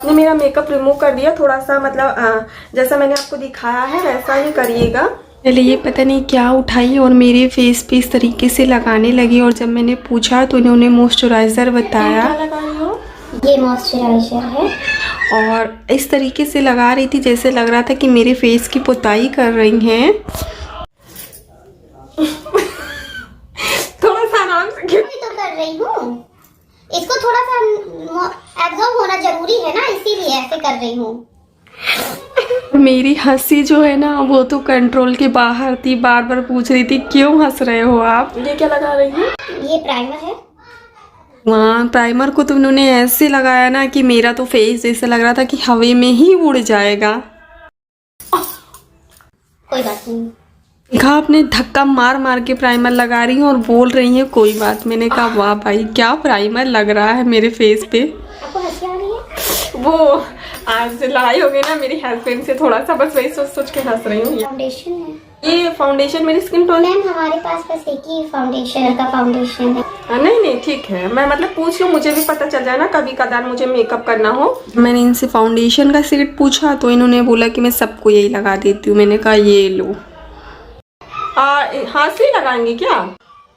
ने मेरा makeup remove कर दिया थोड़ा सा, मतलब जैसा मैंने आपको दिखाया है वैसा ही करिएगा। पहले ये पता नहीं क्या उठाई और मेरे फेस पे इस तरीके से लगाने लगी, और जब मैंने पूछा तो इन्होंने मॉइस्चराइज़र बताया। क्या लगा रही हो? ये मॉइस्चराइज़र है और इस तरीके से लगा रही थी जैसे लग रहा था कि मेरे फेस की पुताई कर रही हैं। थोड़ा सा आराम से क्यों तो कर रही हूँ, इसको थोड़ा सा एब्जॉर्ब होना जरूरी है ना, इसीलिए ऐसे कर रही हूँ। मेरी हंसी जो है ना वो तो कंट्रोल के बाहर थी, बार बार पूछ रही थी क्यों हंस रहे हो आप। ये क्या लगा रही है? ये प्राइमर है। वहाँ प्राइमर को तो उन्होंने ऐसे लगाया ना कि मेरा तो फेस जैसे लग रहा था कि हवा में ही उड़ जाएगा। कोई बात नहीं। देखा आपने, धक्का मार मार के प्राइमर लगा रही हैं और बोल रही हैं कोई बात। मैंने कहा वाह भाई क्या प्राइमर लग रहा है मेरे फेस पे। आपको हंसी आ रही है? वो आज लड़ाई हो गई ना मेरी हस्बैंड से थोड़ा सा, बस वही सोच सोच के हंस रही हूँ। फाउंडेशन है। ये फाउंडेशन मेरी स्किन टोन। मैम हमारे पास बस एक ही फाउंडेशन का फाउंडेशन है। नहीं नहीं ठीक है, मैं मतलब पूछ लूँ, मुझे भी पता चल जाए ना कभी कदार मुझे मेकअप करना हो। मैंने इनसे फाउंडेशन का सेट पूछा तो इन्होंने बोला कि मैं सबको यही लगा देती हूँ। मैंने कहा ये लो। हाथ से लगाएंगे क्या?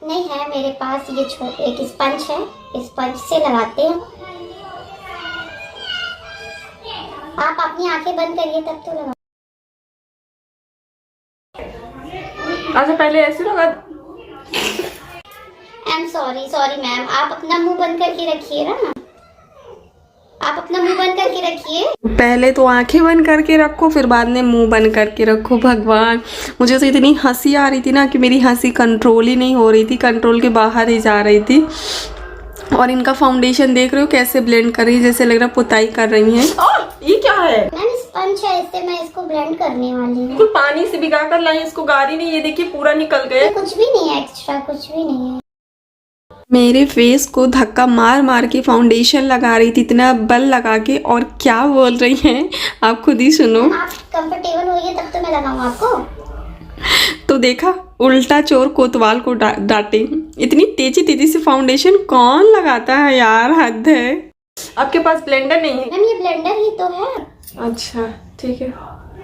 नहीं है मेरे पास, ये छोटे एक स्पंज है, स्पंज से लगाते हैं। आप अपनी आंखें बंद करिए तब तो लगा। अच्छा पहले ऐसे लगा। आई एम सॉरी मैम, आप अपना मुंह बंद करके रखिए ना, आप अपना मुंह बंद करके रखिए। पहले तो आंखें बंद करके रखो फिर बाद में मुंह बंद करके रखो। भगवान, मुझे तो इतनी हंसी आ रही थी ना कि मेरी हंसी कंट्रोल ही नहीं हो रही थी, कंट्रोल के बाहर ही जा रही थी। और इनका फाउंडेशन देख रहे हो कैसे ब्लेंड कर रही है, जैसे लग रहा पुताई कर रही है। ये क्या है? मैम स्पंज है, इससे मैं इसको ब्लेंड करने वाली हूँ। बिल्कुल पानी से भिगा कर लाई, इसको गाड़ी नहीं। ये देखिए पूरा निकल गया। कुछ भी नहीं है एक्स्ट्रा, कुछ भी नहीं है। मेरे फेस को धक्का मार मार के फाउंडेशन लगा रही थी, इतना बल लगा के, और क्या बोल रही हैं आप खुद ही सुनो। आप कंफर्टेबल होइए तब तो मैं लगाऊँ आपको। तो देखा, उल्टा चोर कोतवाल को डांटे। इतनी तेजी से फाउंडेशन कौन लगाता है यार, हद है। आपके पास ब्लेंडर नहीं है? मैम ये ब्लेंडर ही तो है। अच्छा ठीक है।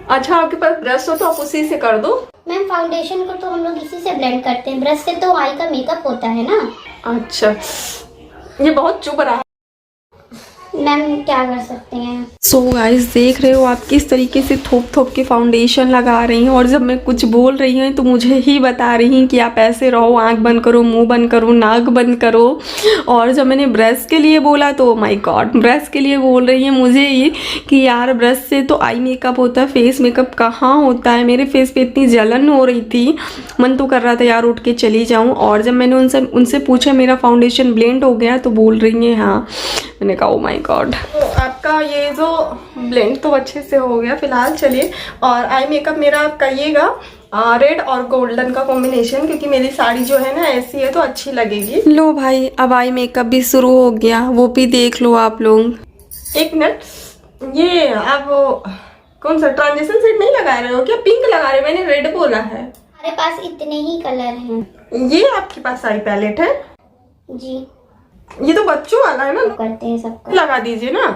अच्छा आपके पास ब्रश हो तो आप उसी से कर दो। मैम फाउंडेशन को तो हम लोग इसी से ब्लेंड करते हैं, ब्रश से तो आई का मेकअप होता है ना। अच्छा ये बहुत चुभ रहा है। मैम क्या कर सकते हैं। सो गाइस देख रहे हो आप किस तरीके से थोप थोप के फाउंडेशन लगा रही हैं, और जब मैं कुछ बोल रही हूँ तो मुझे ही बता रही हैं कि आप ऐसे रहो, आंख बंद करो, मुंह बंद करो, नाक बंद करो। और जब मैंने ब्रश के लिए बोला तो माय गॉड, ब्रश के लिए बोल रही है मुझे ये कि यार ब्रश से तो आई मेकअप होता है, फेस मेकअप कहाँ होता है। मेरे फेस पे इतनी जलन हो रही थी, मन तो कर रहा था यार उठ के चली जाऊँ। और जब मैंने उनसे पूछा मेरा फाउंडेशन ब्लेंड हो गया तो बोल रही हैं हाँ। मैंने कहा ओ माय गॉड। तो आपका ये जो ब्लेंड तो अच्छे से हो गया फिलहाल। चलिए, और आई मेकअप मेरा आप करिएगा रेड और गोल्डन का कॉम्बिनेशन, क्योंकि मेरी साड़ी जो है ना ऐसी है तो अच्छी लगेगी। लो भाई अब आई मेकअप भी शुरू हो गया, वो भी देख लो आप लोग। एक मिनट, ये आप वो कौन सा ट्रांजिशन सेट नहीं लगा रहे हो क्या? पिंक लगा रहे हो, मैंने रेड बोला है। हमारे पास इतने ही कलर हैं। ये आपके पास आई पैलेट है? जी ये तो बच्चों वाला है ना, करते हैं सबका। लगा दीजिए ना।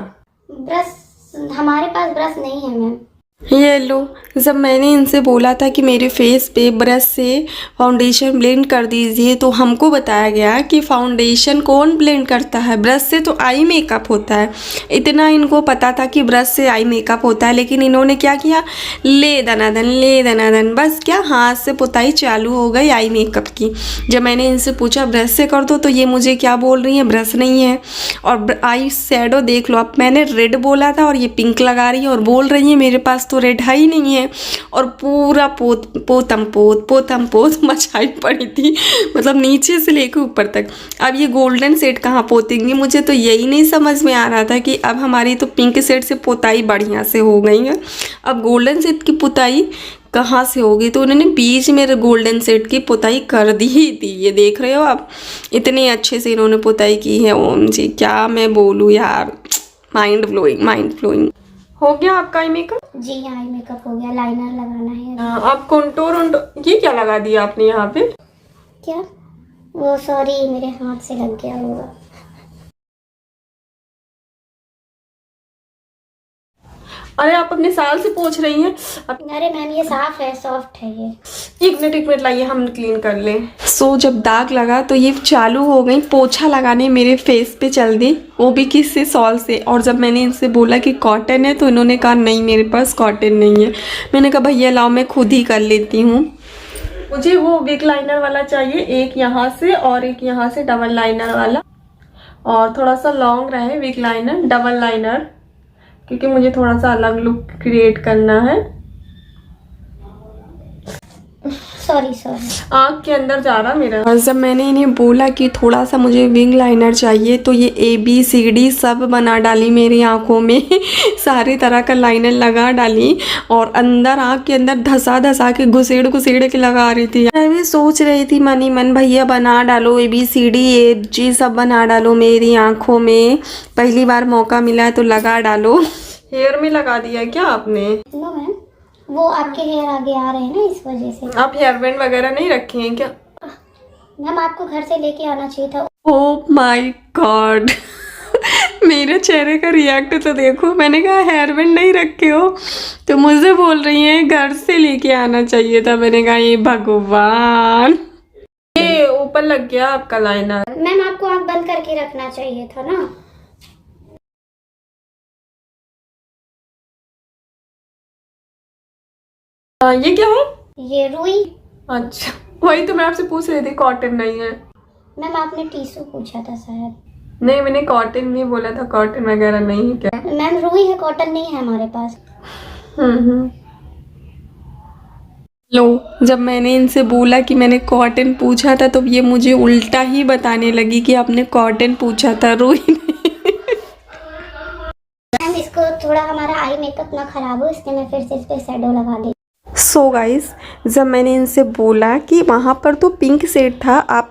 ब्रश हमारे पास ब्रश नहीं है मैम। ये लो, जब मैंने इनसे बोला था कि मेरे फेस पे ब्रश से फाउंडेशन ब्लेंड कर दीजिए तो हमको बताया गया कि फाउंडेशन कौन ब्लेंड करता है, ब्रश से तो आई मेकअप होता है। इतना इनको पता था कि ब्रश से आई मेकअप होता है, लेकिन इन्होंने क्या किया, ले दनादन बस क्या हाथ से पुताई चालू हो गई आई मेकअप की। जब मैंने इनसे पूछा ब्रश से कर दो तो ये मुझे क्या बोल रही है, ब्रश नहीं है। और आई शेडो देख लो आप, मैंने रेड बोला था और ये पिंक लगा रही है और बोल रही है मेरे पास तो रेड है ही नहीं है। और पूरा पोतम पोत मचाई पड़ी थी, मतलब नीचे से लेकर ऊपर तक। अब ये गोल्डन सेट कहाँ पोतेंगे, मुझे तो यही नहीं समझ में आ रहा था कि अब हमारी तो पिंक सेट से पोताई बढ़िया से हो गई है, अब गोल्डन सेट की पोताई कहाँ से होगी। तो उन्होंने बीच में गोल्डन सेट की पोताई कर दी ही थी। ये देख रहे हो आप, इतने अच्छे से इन्होंने पोताई की है। ओम जी क्या मैं बोलूँ यार, माइंड ब्लोइंग। हो गया आपका आई मेकअप? जी आई मेकअप हो गया, लाइनर लगाना है। आप कंटूर ये क्या लगा दिया आपने यहाँ पे? क्या वो, सॉरी मेरे हाथ से लग गया होगा। अरे आप अपने साल से पूछ रही हैं। अरे मैम ये साफ है, सॉफ्ट है ये। एक मिनट लाइए, हम क्लीन कर लें। सो जब दाग लगा तो ये चालू हो गई पोछा लगाने मेरे फेस पे चल दी, वो भी किससे, सॉल से। और जब मैंने इनसे बोला कि कॉटन है तो इन्होंने कहा नहीं मेरे पास कॉटन नहीं है। मैंने कहा भैया लाओ मैं खुद ही कर लेती हूँ। मुझे वो विग लाइनर वाला चाहिए, एक यहाँ से और एक यहाँ से डबल लाइनर वाला, और थोड़ा सा लॉन्ग रहे विग लाइनर, डबल लाइनर, क्योंकि मुझे थोड़ा सा अलग लुक क्रिएट करना है। सॉरी आँख के अंदर जा रहा मेरा। और जब मैंने इन्हें बोला कि थोड़ा सा मुझे विंग लाइनर चाहिए तो ये ABCD सब बना डाली मेरी आँखों में सारे तरह का लाइनर लगा डाली और अंदर आँख के अंदर धसा धसा के घुसेड़ के लगा रही थी। मैं भी सोच रही थी मनी मन भैया बना डालो ABCD AG सब बना डालो मेरी आँखों में, पहली बार मौका मिला है तो लगा डालो। हेयर में लगा दिया क्या आपने? नो मैम, वो आपके हेयर आगे आ रहे हैं ना इस वजह से। आप हेयर बैंड वगैरह नहीं रखे हैं क्या? मैम आपको घर से लेके आना चाहिए था। ओह माय गॉड मेरे चेहरे का रिएक्ट तो देखो। मैंने कहा हेयर बैंड नहीं रखे हो तो मुझे बोल रही हैं घर से लेके आना चाहिए था। मैंने कहा ये भगवान, ये ऊपर लग गया आपका लाइनर। मैम आपको आँख बंद करके रखना चाहिए था ना। ये क्या है? ये रुई। अच्छा वही तो मैं आपसे पूछ रही थी, कॉटन नहीं है। मैम आपने टीसू पूछा था शायद। नहीं मैंने कॉटन नहीं बोला था, कॉटन वगैरह नहीं है क्या? मैम रुई है, कॉटन नहीं है हमारे पास। लो जब मैंने इनसे बोला कि मैंने कॉटन पूछा था तो ये मुझे उल्टा ही बताने लगी कि आपने कॉटन पूछा था, रुई नहीं। मैम इसको थोड़ा हमारा आई मेकअप ना खराब हो इसलिए मैं फिर से इस पे शैडो लगा दी। सो गाइस जब मैंने इनसे बोला कि वहाँ पर तो पिंक शेड था, आप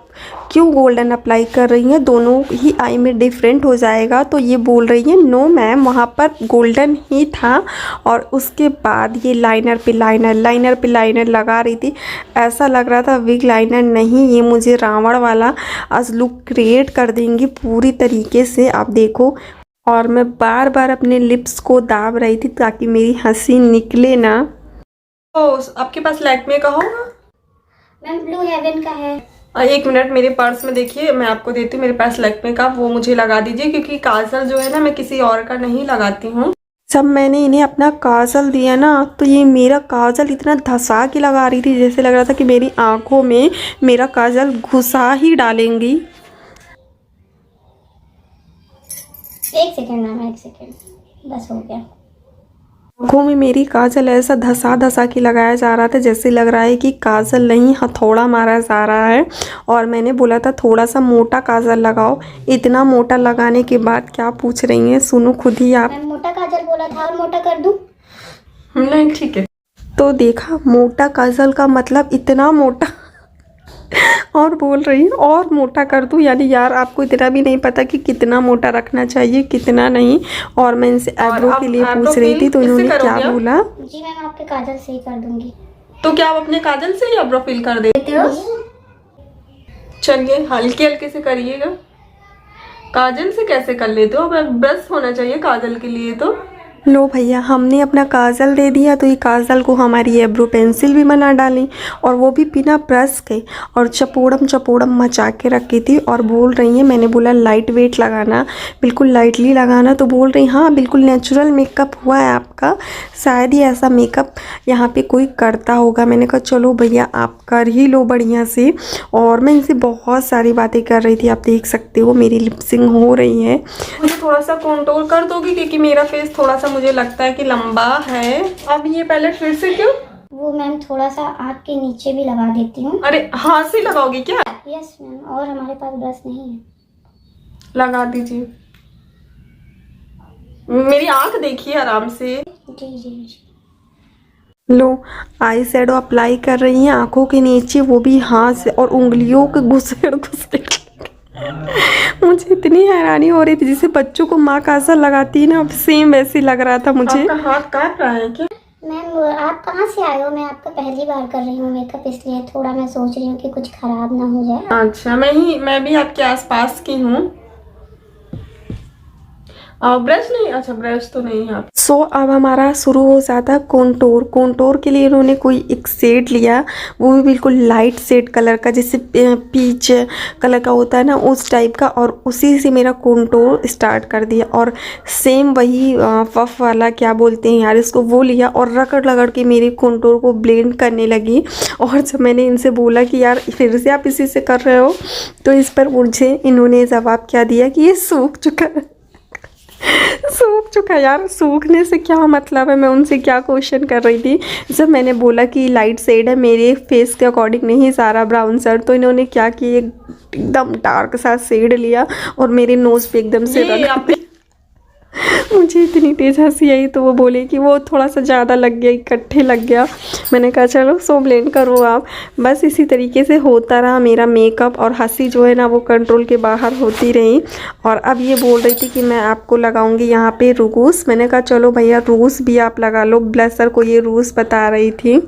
क्यों गोल्डन अप्लाई कर रही हैं, दोनों ही आई में डिफरेंट हो जाएगा, तो ये बोल रही है नो मैम वहाँ पर गोल्डन ही था। और उसके बाद ये लाइनर पे लाइनर लगा रही थी। ऐसा लग रहा था विग लाइनर नहीं, ये मुझे रावण वाला आज लुक क्रिएट कर देंगी पूरी तरीके से, आप देखो। और मैं बार बार अपने लिप्स को दाब रही थी ताकि मेरी हंसी निकले ना। आपके पास लैक्मे का होगा? मैम ब्लू हेवन का है। एक मिनट मेरे पर्स में देखिए, मैं आपको देती हूँ मेरे पास लैक्मे का, वो मुझे लगा दीजिए क्योंकि काजल जो है ना मैं किसी और का नहीं लगाती हूँ। जब मैंने इन्हें अपना काजल दिया ना तो ये मेरा काजल इतना धसा के लगा रही थी जैसे लग रहा था कि मेरी आंखों में मेरा काजल घुसा ही डालेंगी। एक सेकेंड मैम, एक सेकेंड बस हो गया। आँखों में मेरी काजल ऐसा धसा के लगाया जा रहा था जैसे लग रहा है कि काजल नहीं हथौड़ा मारा जा रहा है। और मैंने बोला था थोड़ा सा मोटा काजल लगाओ, इतना मोटा लगाने के बाद क्या पूछ रही हैं, सुनो खुद ही आप। मैम मोटा काजल बोला था और मोटा कर दूं? नहीं ठीक है। तो देखा मोटा काजल का मतलब इतना मोटा और बोल रही और मोटा कर दूं, यानी यार आपको इतना भी नहीं पता कि कितना मोटा रखना चाहिए कितना नहीं। और मैं इनसे आईब्रो के लिए पूछ रही थी तो इन्होंने क्या बोला? जी मैम आपके काजल से ही कर दूंगी। तो क्या आप अपने काजल से ही आईब्रो फिल कर देते हो? चलिए हल्के हल्के से करिएगा। काजल से कैसे कर लेते हो? अब ब्रश होना चाहिए काजल के लिए। तो लो भैया हमने अपना काजल दे दिया तो ये काजल को हमारी आईब्रो पेंसिल भी बना डाली और वो भी बिना ब्रश के, और चपोड़म मचा के रखी थी। और बोल रही हैं, मैंने बोला लाइट वेट लगाना, बिल्कुल लाइटली लगाना, तो बोल रही हाँ बिल्कुल नेचुरल मेकअप हुआ है आपका, शायद ही ऐसा मेकअप यहाँ पे कोई करता होगा। मैंने कहा चलो भैया आप कर ही लो बढ़िया से। और मैं इनसे बहुत सारी बातें कर रही थी, आप देख सकते हो मेरी लिपसिंग हो रही है। मुझे थोड़ा सा कंट्रोल कर दोगी क्योंकि मेरा फेस थोड़ा सा मुझे लगता है कि लंबा है। अब ये पैलेट फिर से क्यों? वो मैम थोड़ा सा आँख के नीचे भी लगा देती हूँ। अरे हाथ से लगाओगी क्या? यस मैम, और हमारे पास ब्रश नहीं है। लगा दीजिए, मेरी आँख देखिए आराम से। जी जी जी। लो आई शेडो अप्लाई कर रही हैं आंखों के नीचे, वो भी हाथ से, और उंगलियों के घुसेड़ मुझे इतनी हैरानी हो रही थी जैसे बच्चों को माँ काजल लगाती है ना, सेम वैसे लग रहा था मुझे। आपका हाथ काट रहा है क्या? मैम आप कहाँ से आए हो? मैं आपका पहली बार कर रही हूँ मेकअप, इसलिए थोड़ा मैं सोच रही हूँ कि कुछ खराब ना हो जाए। अच्छा मैं भी आपके आसपास की हूँ। ब्रश नहीं, अच्छा ब्रश तो नहीं है। सो अब हमारा शुरू हो जाता है कॉन्टोर। कॉन्टोर के लिए इन्होंने कोई एक शेड लिया, वो भी बिल्कुल लाइट शेड कलर का, जैसे पीच कलर का होता है ना, उस टाइप का, और उसी से मेरा कॉन्टोर स्टार्ट कर दिया। और सेम वही पफ वाला क्या बोलते हैं यार इसको, वो लिया और रगड़ रगड़ के मेरे कॉन्टोर को ब्लेंड करने लगी। और जब मैंने इनसे बोला कि यार फिर से आप इसी से कर रहे हो, तो इस पर मुझे इन्होंने जवाब क्या दिया कि ये सूख चुका है। सूख चुका यार, सूखने से क्या मतलब है, मैं उनसे क्या क्वेश्चन कर रही थी। जब मैंने बोला कि लाइट शेड है, मेरे फेस के अकॉर्डिंग नहीं सारा ब्राउन सर, तो इन्होंने क्या किया, एकदम डार्क सा शेड लिया और मेरे नोज़ पे एकदम से रख दिया। मुझे इतनी तेज़ हंसी आई, तो वो बोले कि वो थोड़ा सा ज़्यादा लग गया, इकट्ठे लग गया। मैंने कहा चलो सो ब्लेंड करो आप। बस इसी तरीके से होता रहा मेरा मेकअप, और हंसी जो है ना वो कंट्रोल के बाहर होती रही। और अब ये बोल रही थी कि मैं आपको लगाऊंगी यहाँ पे रूस। मैंने कहा चलो भैया रूस भी आप लगा लो, ब्लशर को ये रूस बता रही थी।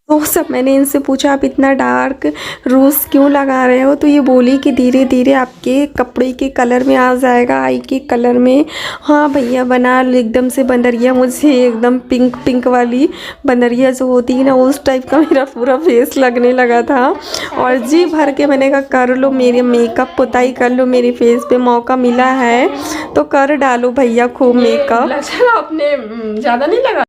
तो सब मैंने इनसे पूछा आप इतना डार्क रूस क्यों लगा रहे हो, तो ये बोली कि धीरे धीरे आपके कपड़े के कलर में आ जाएगा, आई के कलर में। हाँ भैया बना लो एकदम से बंदरिया, मुझे एकदम पिंक पिंक वाली बंदरिया जो होती है ना, उस टाइप का मेरा पूरा फेस लगने लगा था। और जी भर के मैंने कहा कर लो मेरे मेकअप, पुताई कर लो मेरे फेस पे, मौका मिला है तो कर डालो भैया खूब मेकअप। आपने ज़्यादा नहीं लगा,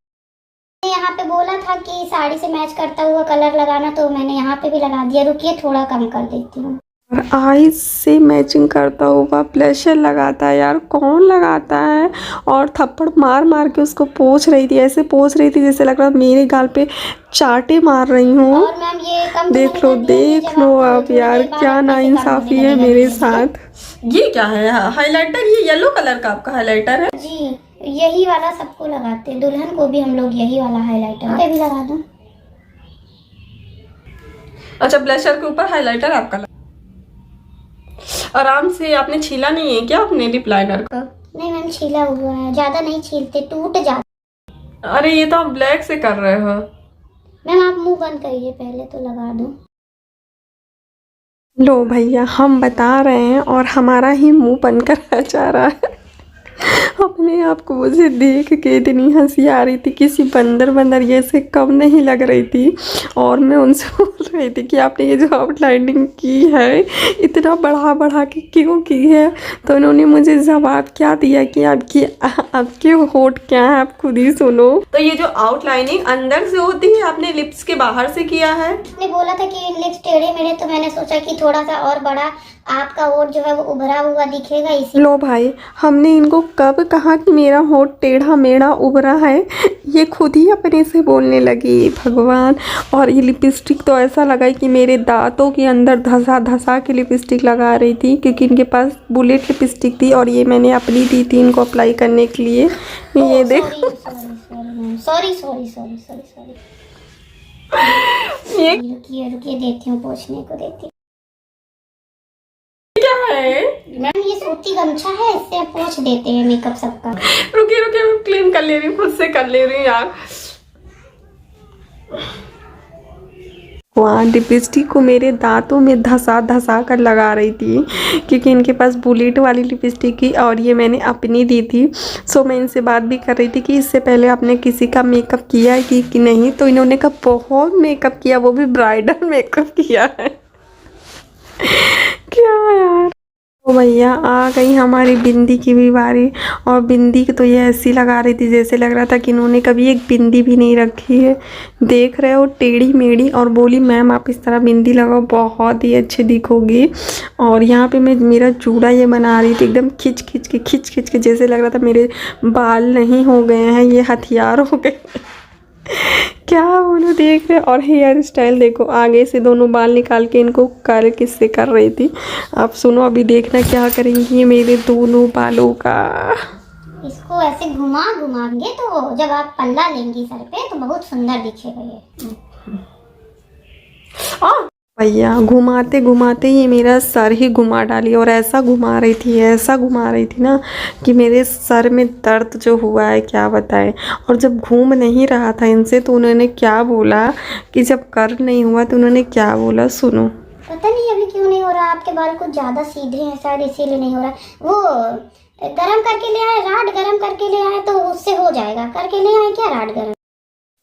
यहाँ पे बोला था कि साड़ी से मैच करता हुआ कलर लगाना, तो मैंने यहाँ पे भी लगा दिया। रुकिए थोड़ा कम कर देती हूँ। आईज से मैचिंग करता हुआ ब्लशर लगाता है यार, कौन लगाता है। और थप्पड़ मार मार के उसको पोंछ रही थी, ऐसे पोंछ रही थी जैसे लग रहा मेरे गाल पे चाटे मार रही हूँ। और मैम ये कम देख लो आप यार, क्या नाइंसाफी है मेरे साथ। ये क्या है हाइलाइटर, ये येलो कलर का आपका हाइलाइटर है? जी यही वाला सबको लगाते हैं, दुल्हन को भी हम लोग यही वाला हाइलाइटर भी लगा दूं। अच्छा ब्लशर के ऊपर हाइलाइटर आपका आराम से। आपने छीला नहीं है क्या अपने लिप लाइनर को? नहीं मैम छीला हुआ है, ज्यादा नहीं छीलते, टूट जाता। अरे ये तो आप ब्लैक से कर रहे हो। मैम आप मुंह बंद करिए पहले तो लगा दूं। लो भैया हम बता रहे हैं और हमारा ही मुंह बनकर रह जा रहा है। अपने आप को मुझे देख के इतनी हंसी आ रही थी, किसी बंदर ये से कम नहीं लग रही थी। और मैं उनसे बोल रही थी कि आपने ये जो आउटलाइनिंग की है इतना बढ़ा के क्यों की है, तो उन्होंने मुझे जवाब क्या दिया कि आपके होठ क्या है, आप खुद ही सुनो। तो ये जो आउटलाइनिंग अंदर से होती है, आपने लिप्स के बाहर से किया है। आपने बोला था कि लिप्स टेढ़े मेढ़े, तो मैंने सोचा कि थोड़ा सा और बड़ा आपका होठ जो है वो उभरा हुआ दिखेगा इसी। लो भाई हमने इनको कब कहा कि मेरा होठ टेढ़ा मेढ़ा उभरा है, ये खुद ही अपने से बोलने लगी भगवान। और ये लिपस्टिक तो ऐसा लगा कि मेरे दांतों के अंदर धसा धसा के लिपस्टिक लगा रही थी, क्योंकि इनके पास बुलेट लिपस्टिक थी और ये मैंने अपनी दी थी इनको अप्लाई करने के लिए। ये देखो सॉरी ये रुकिए देती हूँ, पोंछने को देती। क्या है मैम ये सूती गमछा है, इससे पोंछ देते हैं मेकअप सबका। रुकिए मैं क्लीन कर ले रही हूँ, खुद से कर ले रही हूँ यार। वहाँ लिपस्टिक को मेरे दांतों में धसा कर लगा रही थी, क्योंकि इनके पास बुलेट वाली लिपस्टिक की और ये मैंने अपनी दी थी। सो मैं इनसे बात भी कर रही थी कि इससे पहले आपने किसी का मेकअप किया है कि नहीं, तो इन्होंने कहा बहुत मेकअप किया, वो भी ब्राइडल मेकअप किया है। क्या यार। तो भैया आ गई हमारी बिंदी की भी बारी, और बिंदी की तो ये ऐसी लगा रही थी जैसे लग रहा था कि इन्होंने कभी एक बिंदी भी नहीं रखी है। देख रहे हो टेढ़ी मेढ़ी, और बोली मैम आप इस तरह बिंदी लगाओ बहुत ही अच्छी दिखोगी। और यहाँ पे मैं मेरा चूड़ा ये बना रही थी एकदम खिंच खिंच के जैसे लग रहा था मेरे बाल नहीं हो गए हैं, ये हथियार हो गए। क्या बोलो, देख रहे। और हेयर स्टाइल देखो, आगे से दोनों बाल निकाल के इनको कर किससे कर रही थी। आप सुनो अभी देखना क्या करेंगी ये मेरे दोनों बालों का। इसको ऐसे घुमाएंगे तो जब आप पल्ला लेंगी सर पे तो बहुत सुंदर दिखेगा ये। भैया घुमाते ये मेरा सर ही घुमा डाली, और ऐसा घुमा रही थी ना कि मेरे सर में दर्द जो हुआ है क्या बताएं। और जब घूम नहीं रहा था इनसे तो उन्होंने क्या बोला कि जब कर नहीं हुआ तो उन्होंने क्या बोला, सुनो। पता नहीं अभी क्यों नहीं हो रहा, आपके बाल कुछ ज़्यादा सीधे हैं शायद इसीलिए नहीं हो रहा। वो गरम करके ले आए, राड गरम करके ले आए तो उससे हो जाएगा। करके ले आए क्या राड गरम?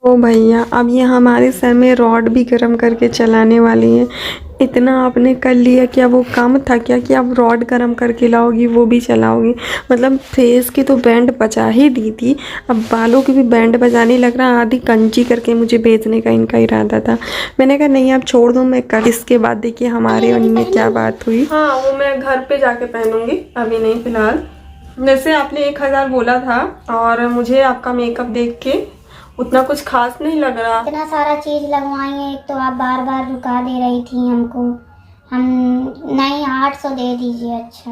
ओ भैया, अब ये हमारे सर में रॉड भी गर्म करके चलाने वाली हैं। इतना आपने कर लिया, क्या वो काम था क्या कि आप रॉड गर्म करके लाओगी, वो भी चलाओगी? मतलब फेस की तो बैंड बजा ही दी थी, अब बालों की भी बैंड बजाने लग रहा। आधी कंची करके मुझे भेजने का इनका इरादा था। मैंने कहा नहीं, आप छोड़ दो, मैं कर। इसके बाद देखिए हमारे उनमें क्या बात हुई। हाँ, वो मैं घर पे जाके पहनूंगी, अभी नहीं फिलहाल। वैसे आपने 1000 बोला था और मुझे आपका मेकअप देख के उतना कुछ खास नहीं लग रहा। इतना सारा चीज लगवाई है, एक तो आप बार बार रुका दे रही थी हमको। हम नहीं, 800 दे दीजिए। अच्छा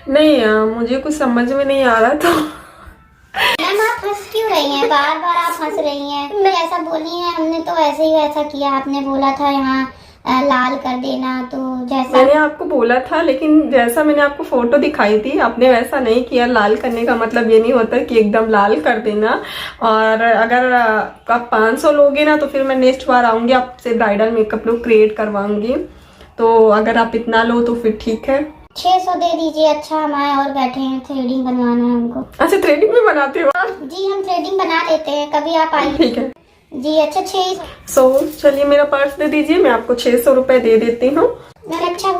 नहीं मुझे कुछ समझ में नहीं आ रहा तो मैम आप हंस क्यों रही हैं? बार बार आप हंस रही हैं। मैं ऐसा बोली है, हमने तो ऐसे ही वैसा किया। आपने बोला था यहाँ लाल कर देना, तो जैसा मैंने आपको बोला था, लेकिन जैसा मैंने आपको फोटो दिखाई थी आपने वैसा नहीं किया। लाल करने का मतलब ये नहीं होता कि एकदम लाल कर देना। और अगर आप 500 लोगे ना तो फिर मैं नेक्स्ट बार आऊंगी, आपसे ब्राइडल मेकअप लुक क्रिएट करवाऊंगी। तो अगर आप इतना लो तो फिर ठीक है। 600 दे दीजिए। अच्छा हम आए और बैठे हैं, थ्रेडिंग बनवाना है हमको। अच्छा, थ्रेडिंग भी बनाते हो आप? जी हम थ्रेडिंग बना लेते हैं, कभी आप आइए। ठीक है जी अच्छा 600। चलिए मेरा पर्स दे दीजिए, मैं आपको 600 रुपए दे देती हूँ। अच्छा